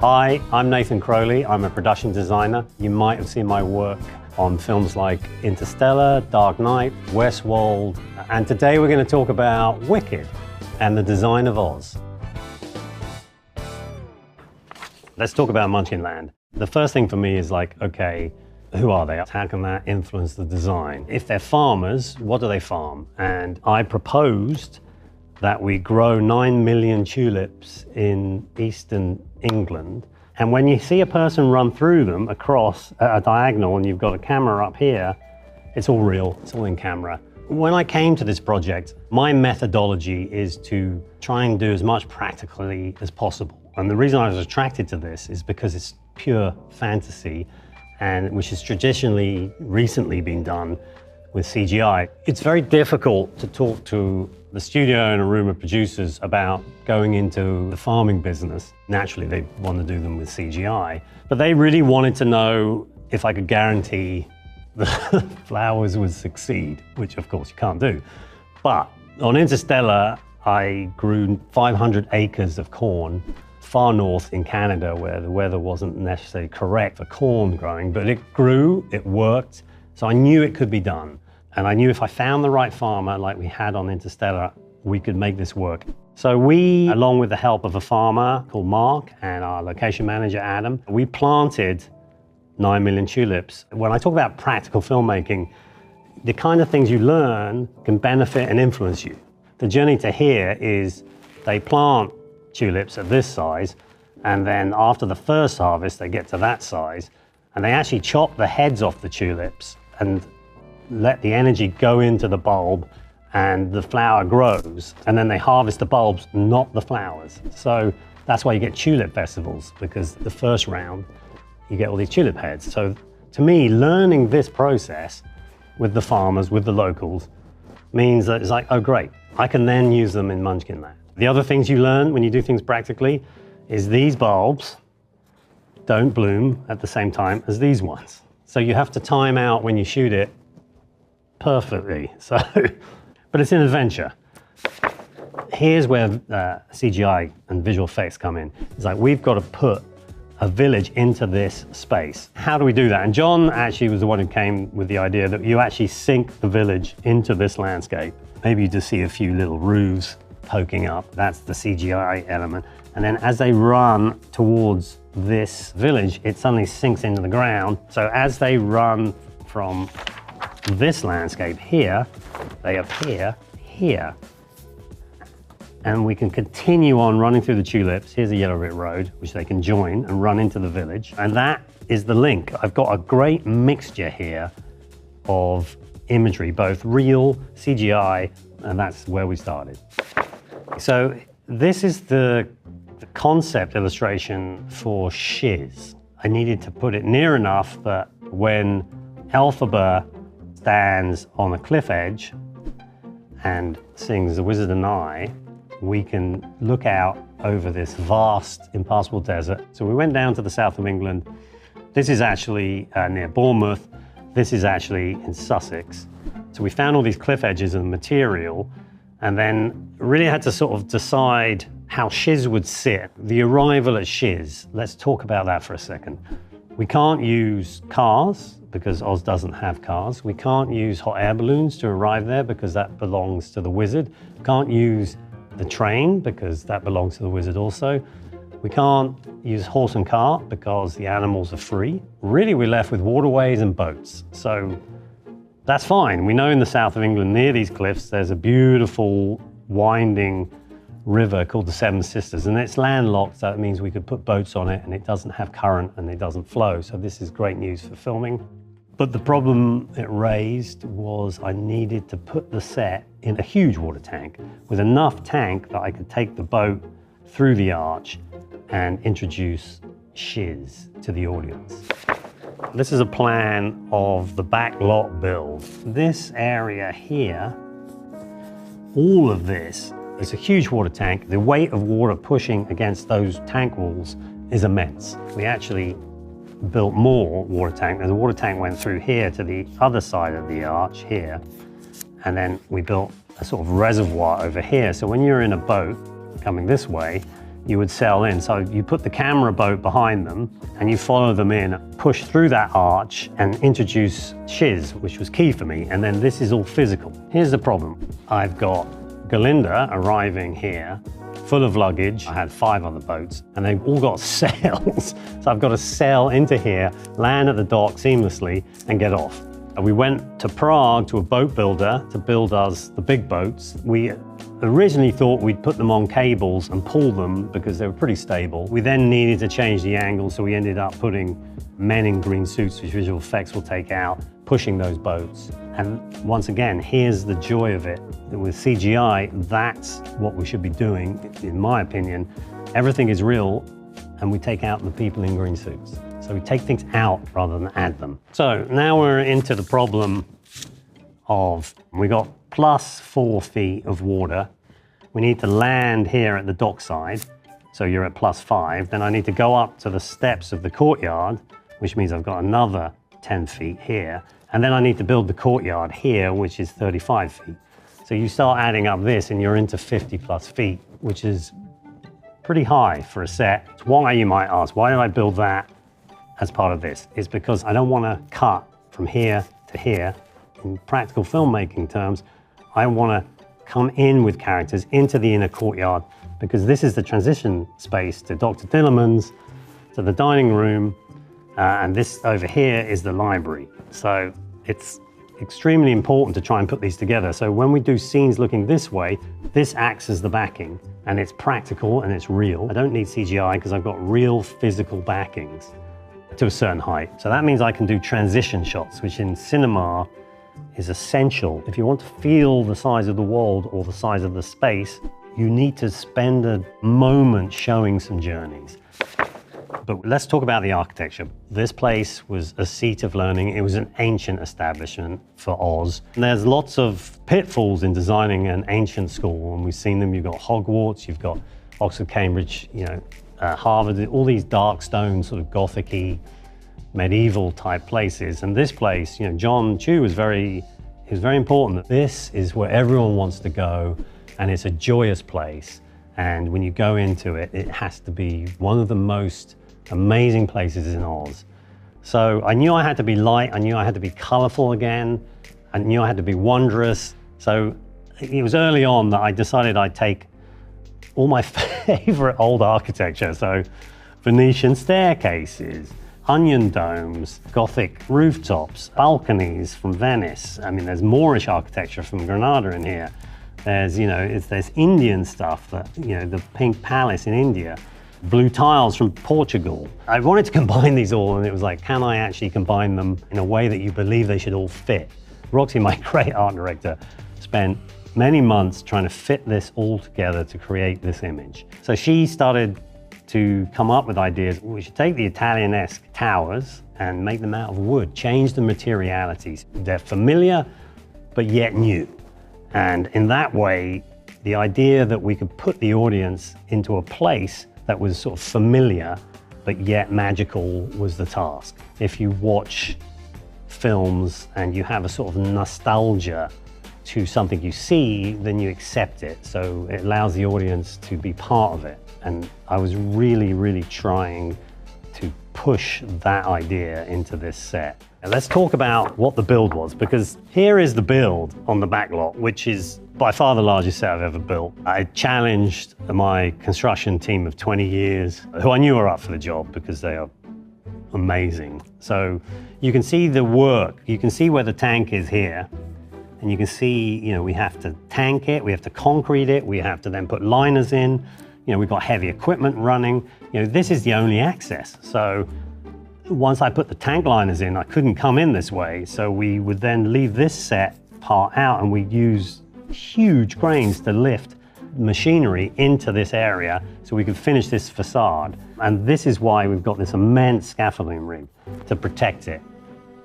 Hi, I'm Nathan Crowley. I'm a production designer. You might have seen my work on films like Interstellar, Dark Knight, Westworld, and today we're going to talk about Wicked and the design of Oz. Let's talk about Munchkinland. The first thing for me is like, okay, who are they? How can that influence the design? If they're farmers, what do they farm? And I proposed that we grow 9 million tulips in eastern England. And when you see a person run through them across a diagonal and you've got a camera up here, it's all real, it's all in camera. When I came to this project, my methodology is to try and do as much practically as possible. And the reason I was attracted to this is because it's pure fantasy, and which has traditionally recently been done with CGI. It's very difficult to talk to the studio and a room of producers about going into the farming business. Naturally, they want to do them with CGI, but they really wanted to know if I could guarantee the flowers would succeed, which of course you can't do. But on Interstellar, I grew 500 acres of corn far north in Canada, where the weather wasn't necessarily correct for corn growing, but it grew, it worked, so I knew it could be done. And I knew if I found the right farmer, like we had on Interstellar, we could make this work. So we, along with the help of a farmer called Mark and our location manager, Adam, we planted 9 million tulips. When I talk about practical filmmaking, the kind of things you learn can benefit and influence you. The journey to here is they plant tulips at this size, and then after the first harvest, they get to that size, and they actually chop the heads off the tulips and let the energy go into the bulb, and the flower grows, and then they harvest the bulbs, not the flowers. So that's why you get tulip festivals, because the first round, you get all these tulip heads. So to me, learning this process with the farmers, with the locals, means that it's like, oh great, I can then use them in Munchkinland. The other things you learn when you do things practically is these bulbs don't bloom at the same time as these ones. So you have to time out when you shoot it perfectly. So, but it's an adventure. Here's where CGI and visual effects come in. It's like we've got to put a village into this space. How do we do that? And John actually was the one who came with the idea that you actually sink the village into this landscape. Maybe you just see a few little roofs poking up. That's the CGI element. And then as they run towards this village, it suddenly sinks into the ground. So as they run from this landscape here, they appear here. And we can continue on running through the tulips. Here's a yellow brick road, which they can join and run into the village. And that is the link. I've got a great mixture here of imagery, both real, CGI, and that's where we started. So this is the concept illustration for Shiz. I needed to put it near enough that when Elphaba stands on a cliff edge and sings The Wizard and I, we can look out over this vast, impassable desert. So we went down to the south of England. This is actually near Bournemouth. This is actually in Sussex. So we found all these cliff edges and material, and then really had to sort of decide how Shiz would sit. The arrival at Shiz, let's talk about that for a second. We can't use cars because Oz doesn't have cars. We can't use hot air balloons to arrive there because that belongs to the wizard. We can't use the train because that belongs to the wizard also. We can't use horse and cart because the animals are free. Really, we're left with waterways and boats. So that's fine. We know in the south of England, near these cliffs, there's a beautiful winding river called the Seven Sisters, and it's landlocked, so it means we could put boats on it and it doesn't have current and it doesn't flow. So this is great news for filming. But the problem it raised was I needed to put the set in a huge water tank with enough tank that I could take the boat through the arch and introduce Shiz to the audience. This is a plan of the back lot build. This area here, all of this, is a huge water tank. The weight of water pushing against those tank walls is immense. We actually built more water tank, and the water tank went through here to the other side of the arch here, and then we built a sort of reservoir over here. So when you're in a boat coming this way, you would sail in. So you put the camera boat behind them and you follow them in, push through that arch and introduce Shiz, which was key for me. And then this is all physical. Here's the problem. I've got Glinda arriving here, full of luggage. I had 5 other boats and they've all got sails. So I've got to sail into here, land at the dock seamlessly and get off. We went to Prague to a boat builder to build us the big boats. We originally thought we'd put them on cables and pull them because they were pretty stable. We then needed to change the angle, so we ended up putting men in green suits, which visual effects will take out, pushing those boats. And once again, here's the joy of it. With CGI, that's what we should be doing, in my opinion. Everything is real, and we take out the people in green suits. So we take things out rather than add them. So now we're into the problem of, we got plus 4 feet of water. We need to land here at the dockside. So you're at plus 5. Then I need to go up to the steps of the courtyard, which means I've got another 10 feet here. And then I need to build the courtyard here, which is 35 feet. So you start adding up this and you're into 50 plus feet, which is pretty high for a set. Why, you might ask, why did I build that as part of this? Is because I don't want to cut from here to here. In practical filmmaking terms, I want to come in with characters into the inner courtyard because this is the transition space to Dr. Dillerman's, to the dining room, and this over here is the library. So it's extremely important to try and put these together. So when we do scenes looking this way, this acts as the backing and it's practical and it's real. I don't need CGI because I've got real physical backings to a certain height. So that means I can do transition shots, which in cinema is essential. If you want to feel the size of the world or the size of the space, you need to spend a moment showing some journeys. But let's talk about the architecture. This place was a seat of learning. It was an ancient establishment for Oz. And there's lots of pitfalls in designing an ancient school, and we've seen them. You've got Hogwarts, you've got Oxford, Cambridge, Harvard, all these dark stone, sort of Gothic-y, medieval type places. And this place, John Chu was very important that this is where everyone wants to go, and it's a joyous place. And when you go into it, it has to be one of the most amazing places in Oz. So I knew I had to be light, I knew I had to be colorful again, I knew I had to be wondrous. So it was early on that I decided I'd take all my favorite old architecture. So Venetian staircases, onion domes, Gothic rooftops, balconies from Venice. I mean, there's Moorish architecture from Granada in here. There's, there's Indian stuff, that, the Pink Palace in India, blue tiles from Portugal. I wanted to combine these all, and it was like, can I actually combine them in a way that you believe they should all fit? Roxy, my great art director, spent many months trying to fit this all together to create this image. So she started to come up with ideas. We should take the Italian-esque towers and make them out of wood, change the materialities. They're familiar, but yet new. And in that way, the idea that we could put the audience into a place that was sort of familiar, but yet magical was the task. If you watch films and you have a sort of nostalgia to something you see, then you accept it. So it allows the audience to be part of it. And I was really, really trying to push that idea into this set. And let's talk about what the build was, because here is the build on the back lot, which is by far the largest set I've ever built. I challenged my construction team of 20 years, who I knew were up for the job because they are amazing. So you can see the work. You can see where the tank is here. And you can see, we have to tank it, we have to concrete it, we have to then put liners in. We've got heavy equipment running. This is the only access. So once I put the tank liners in, I couldn't come in this way. So we would then leave this set part out, and we'd use huge cranes to lift machinery into this area so we could finish this facade. And this is why we've got this immense scaffolding rig to protect it.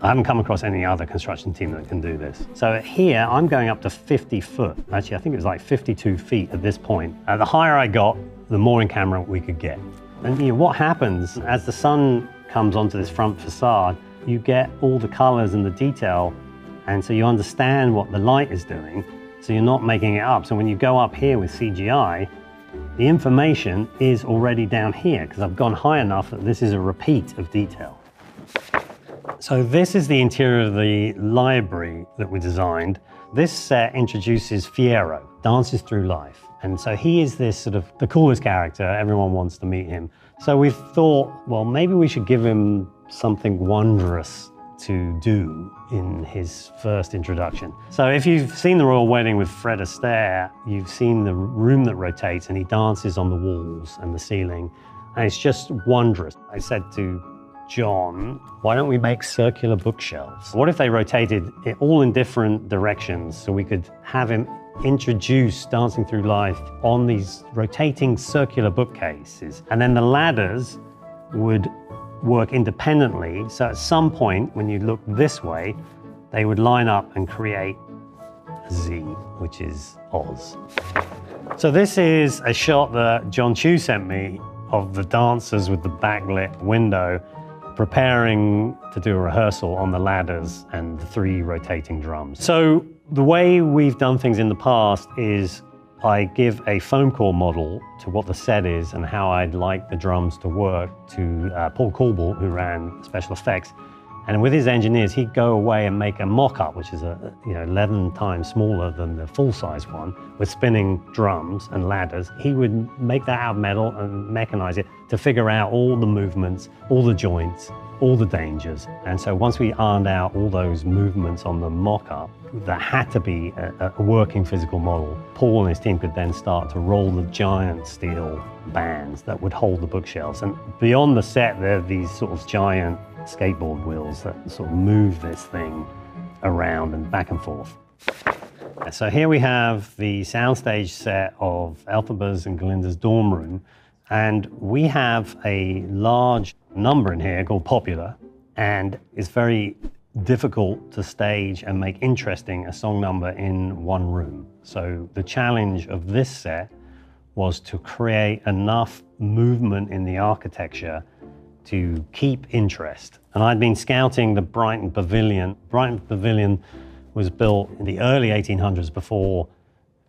I haven't come across any other construction team that can do this. So here, I'm going up to 50 foot. Actually, I think it was like 52 feet at this point. The higher I got, the more in camera we could get. And what happens as the sun comes onto this front facade, you get all the colors and the detail, and so you understand what the light is doing, so you're not making it up. So when you go up here with CGI, the information is already down here because I've gone high enough that this is a repeat of detail. So this is the interior of the library that we designed. This set introduces Fiyero, Dances Through Life. And so he is this sort of the coolest character. Everyone wants to meet him. So we thought, well, maybe we should give him something wondrous to do in his first introduction. So if you've seen The Royal Wedding with Fred Astaire, you've seen the room that rotates and he dances on the walls and the ceiling. And it's just wondrous. I said to John, why don't we make circular bookshelves? What if they rotated it all in different directions so we could have him introduce Dancing Through Life on these rotating circular bookcases? And then the ladders would work independently. So at some point, when you look this way, they would line up and create a Z, which is Oz. So this is a shot that John Chu sent me of the dancers with the backlit window preparing to do a rehearsal on the ladders and the 3 rotating drums. So the way we've done things in the past is I give a phone call model to what the set is and how I'd like the drums to work to Paul Corbell, who ran special effects. And with his engineers, he'd go away and make a mock-up, which is 11 times smaller than the full-size one, with spinning drums and ladders. He would make that out of metal and mechanize it to figure out all the movements, all the joints, all the dangers. And so once we ironed out all those movements on the mock-up, there had to be a working physical model. Paul and his team could then start to roll the giant steel bands that would hold the bookshelves. And beyond the set, there are these sort of giant skateboard wheels that sort of move this thing around and back and forth. So here we have the soundstage set of Elphaba's and Glinda's dorm room. And we have a large number in here called Popular. And it's very difficult to stage and make interesting a song number in one room. So the challenge of this set was to create enough movement in the architecture to keep interest. And I'd been scouting the Brighton Pavilion. Brighton Pavilion was built in the early 1800s before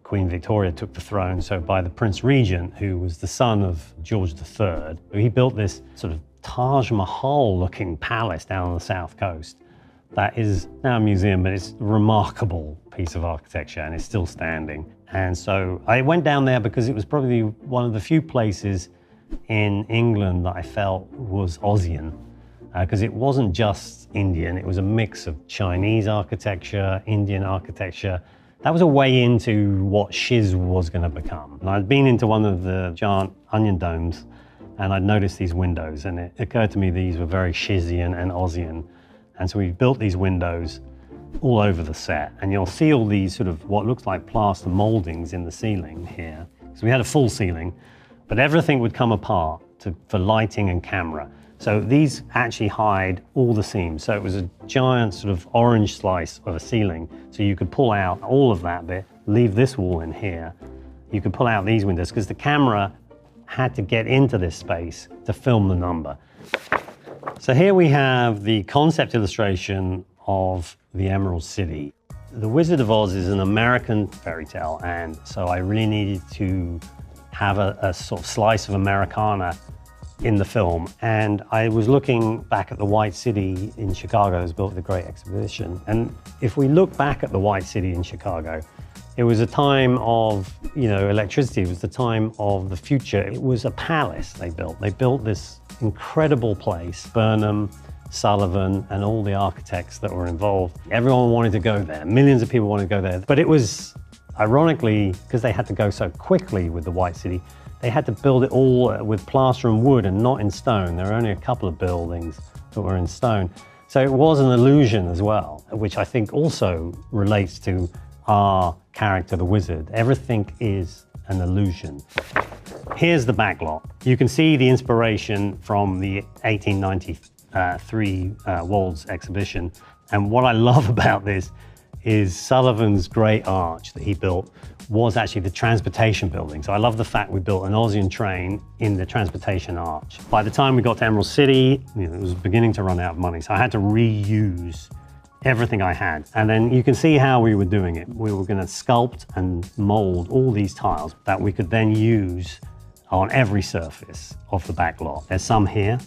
Queen Victoria took the throne, so by the Prince Regent, who was the son of George III. He built this sort of Taj Mahal-looking palace down on the south coast. That is now a museum, but it's a remarkable piece of architecture and it's still standing. And so I went down there because it was probably one of the few places in England that I felt was Aussian, because it wasn't just Indian, it was a mix of Chinese architecture, Indian architecture. That was a way into what Shiz was going to become. And I'd been into one of the giant onion domes and I'd noticed these windows, and it occurred to me these were very Shizian and Aussian. And so we built these windows all over the set, and you'll see all these sort of what looks like plaster moldings in the ceiling here. So we had a full ceiling, but everything would come apart for lighting and camera. So these actually hide all the seams. So it was a giant sort of orange slice of a ceiling. So you could pull out all of that bit, leave this wall in here. You could pull out these windows because the camera had to get into this space to film the number. So here we have the concept illustration of the Emerald City. The Wizard of Oz is an American fairy tale, and so I really needed to have a sort of slice of Americana in the film. And I was looking back at the White City in Chicago that was built for the Great Exhibition. And if we look back at the White City in Chicago, it was a time of, electricity. It was the time of the future. It was a palace they built. They built this incredible place, Burnham, Sullivan, and all the architects that were involved. Everyone wanted to go there. Millions of people wanted to go there. But it was, ironically, because they had to go so quickly with the White City, they had to build it all with plaster and wood and not in stone. There were only a couple of buildings that were in stone. So it was an illusion as well, which I think also relates to our character, the wizard. Everything is an illusion. Here's the backlot. You can see the inspiration from the 1893 Waltz exhibition. And what I love about this is Sullivan's great arch that he built was actually the transportation building. So I love the fact we built an Aussian train in the transportation arch. By the time we got to Emerald City, it was beginning to run out of money. So I had to reuse everything I had. And then you can see how we were doing it. We were going to sculpt and mold all these tiles that we could then use on every surface of the back lot. There's some here.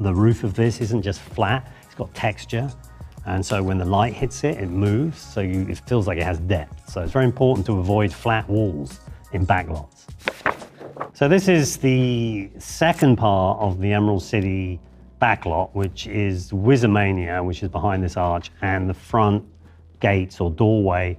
The roof of this isn't just flat, it's got texture. And so when the light hits it, it moves, so it feels like it has depth. So it's very important to avoid flat walls in back lots. So this is the second part of the Emerald City backlot, which is Wizardmania, which is behind this arch, and the front gates or doorway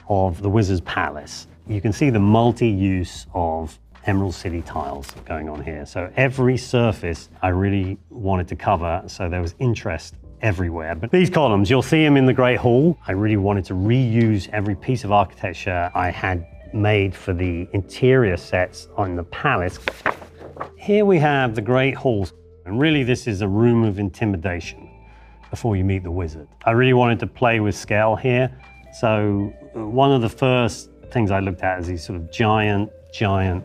of the Wizard's Palace. You can see the multi-use of Emerald City tiles going on here. So every surface I really wanted to cover, so there was interest everywhere. But these columns, you'll see them in the Great Hall. I really wanted to reuse every piece of architecture I had made for the interior sets on the palace. Here we have the Great Hall, and really this is a room of intimidation before you meet the wizard. I really wanted to play with scale here. So one of the first things I looked at is these sort of giant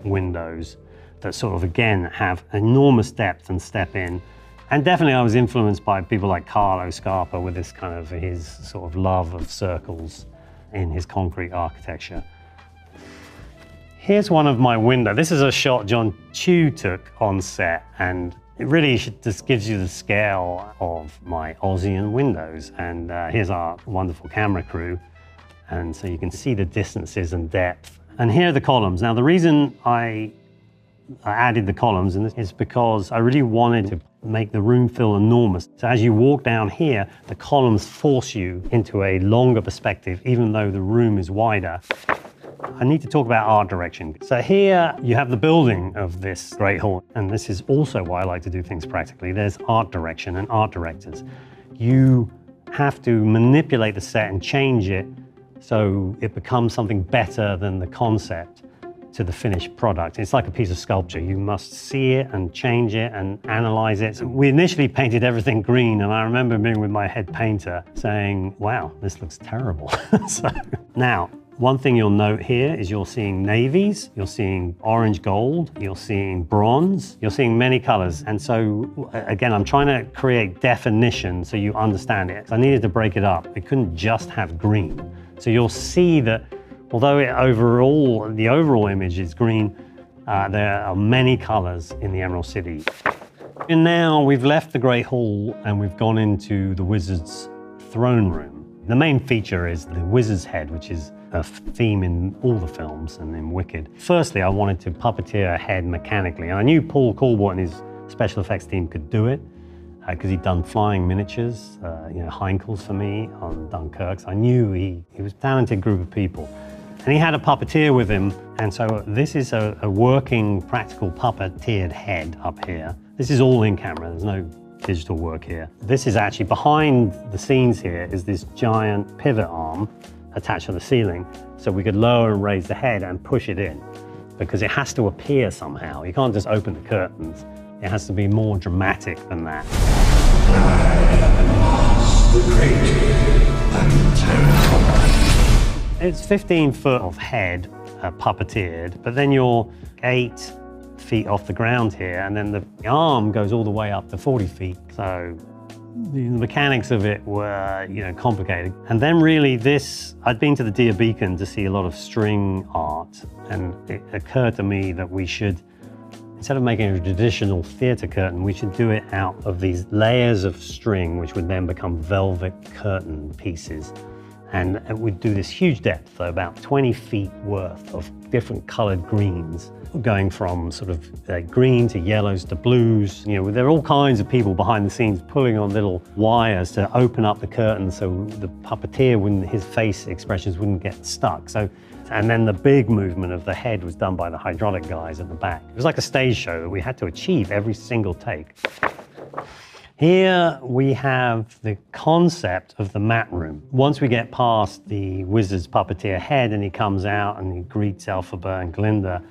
windows that sort of, again, have enormous depth and step in. And definitely I was influenced by people like Carlo Scarpa with this kind of his sort of love of circles in his concrete architecture. Here's one of my windows. This is a shot John Chu took on set, and it really just gives you the scale of my Aussian windows. And here's our wonderful camera crew. And so you can see the distances and depth. And here are the columns. Now, the reason I added the columns is because I really wanted to make the room feel enormous. So as you walk down here, the columns force you into a longer perspective, even though the room is wider. I need to talk about art direction. So here you have the building of this Great Hall, and this is also why I like to do things practically. There's art direction and art directors. You have to manipulate the set and change it so it becomes something better than the concept to the finished product. It's like a piece of sculpture. You must see it and change it and analyze it. So we initially painted everything green, and I remember being with my head painter saying, wow, this looks terrible. So now, one thing you'll note here is you're seeing navies, you're seeing orange gold, you're seeing bronze, you're seeing many colors. And so again, I'm trying to create definition so you understand it. I needed to break it up. It couldn't just have green. So you'll see that although the overall image is green, there are many colors in the Emerald City. And now we've left the Great Hall and we've gone into the Wizard's throne room. The main feature is the Wizard's head, which is a theme in all the films and in Wicked. Firstly, I wanted to puppeteer a head mechanically, and I knew Paul Coolbort and his special effects team could do it because he'd done flying miniatures, Heinkel's for me on Dunkirk. So I knew he was a talented group of people. And he had a puppeteer with him, and so this is a working, practical puppeteered head up here. This is all in camera, there's no digital work here. This is actually behind the scenes here is this giant pivot arm attached to the ceiling, so we could lower and raise the head and push it in, because it has to appear somehow. You can't just open the curtains. It has to be more dramatic than that. The great and terrible. It's 15 foot of head puppeteered, but then you're 8 feet off the ground here, and then the arm goes all the way up to 40 feet. So the mechanics of it were, complicated. And then really I'd been to the Deer Beacon to see a lot of string art, and it occurred to me that we should, instead of making a traditional theater curtain, we should do it out of these layers of string, which would then become velvet curtain pieces. And we'd do this huge depth, so about 20 feet worth of different colored greens, going from sort of green to yellows to blues. There are all kinds of people behind the scenes pulling on little wires to open up the curtain so the puppeteer, his face expressions wouldn't get stuck. And then the big movement of the head was done by the hydraulic guys at the back. It was like a stage show that we had to achieve every single take. Here we have the concept of the mat room. Once we get past the wizard's puppeteer head and he comes out and he greets Elphaba and Glinda,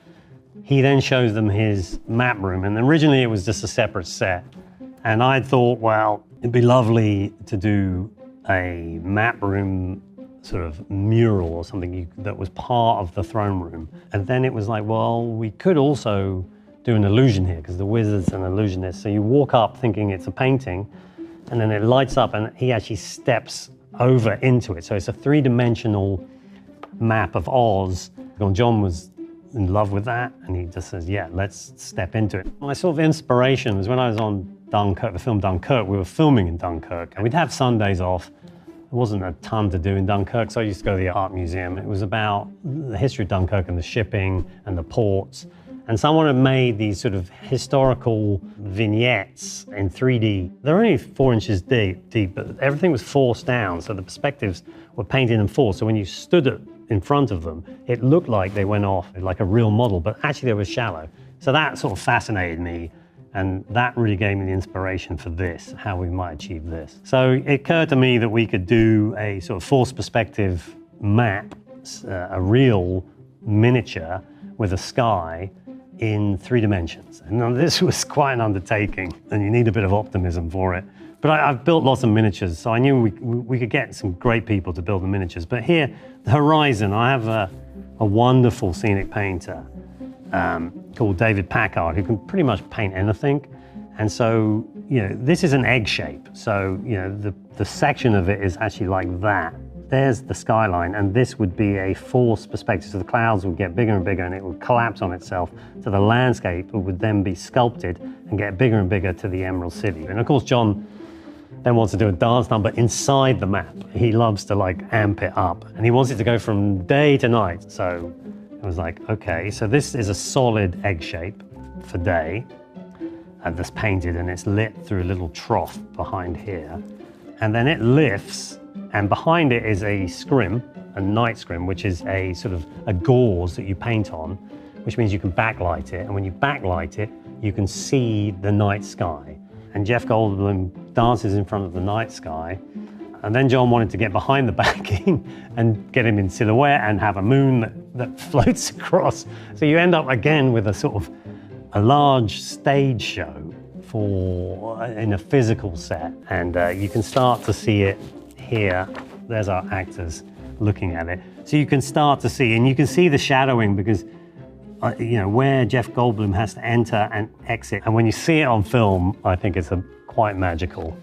he then shows them his map room. And originally it was just a separate set. And I thought, well, it'd be lovely to do a map room sort of mural or something that was part of the throne room. And then it was like, well, we could also do an illusion here, because the wizard's an illusionist. So you walk up thinking it's a painting, and then it lights up and he actually steps over into it. So it's a 3-dimensional map of Oz. John was in love with that, and he just says, yeah, let's step into it. My sort of inspiration was when I was on Dunkirk, the film Dunkirk. We were filming in Dunkirk, and we'd have Sundays off. There wasn't a ton to do in Dunkirk, so I used to go to the art museum. It was about the history of Dunkirk and the shipping and the ports. And someone had made these sort of historical vignettes in 3D. They're only 4 inches deep, but everything was forced down, so the perspectives were painted and forced. So when you stood in front of them, it looked like they went off like a real model, but actually they were shallow. So that sort of fascinated me, and that really gave me the inspiration for this, how we might achieve this. So it occurred to me that we could do a sort of forced perspective map, a real miniature with a sky in 3 dimensions. And this was quite an undertaking, and you need a bit of optimism for it. But I've built lots of miniatures, so I knew we could get some great people to build the miniatures. But here, the horizon, I have a wonderful scenic painter called David Packard, who can pretty much paint anything. And so, this is an egg shape. So, the section of it is actually like that. There's the skyline, and this would be a forced perspective. So the clouds would get bigger and bigger, and it would collapse on itself. So the landscape would then be sculpted and get bigger and bigger to the Emerald City. And of course, John then wants to do a dance number inside the map. He loves to amp it up, and he wants it to go from day to night. So it was like, okay, so this is a solid egg shape for day, that's painted, and it's lit through a little trough behind here. And then it lifts, and behind it is a scrim, a night scrim, which is a sort of a gauze that you paint on, which means you can backlight it. And when you backlight it, you can see the night sky. And Jeff Goldblum dances in front of the night sky. And then John wanted to get behind the backing and get him in silhouette and have a moon that floats across. So you end up again with a sort of a large stage show in a physical set. And you can start to see it here. There's our actors looking at it. So you can start to see, and you can see the shadowing because, where Jeff Goldblum has to enter and exit. And when you see it on film, I think it's quite magical.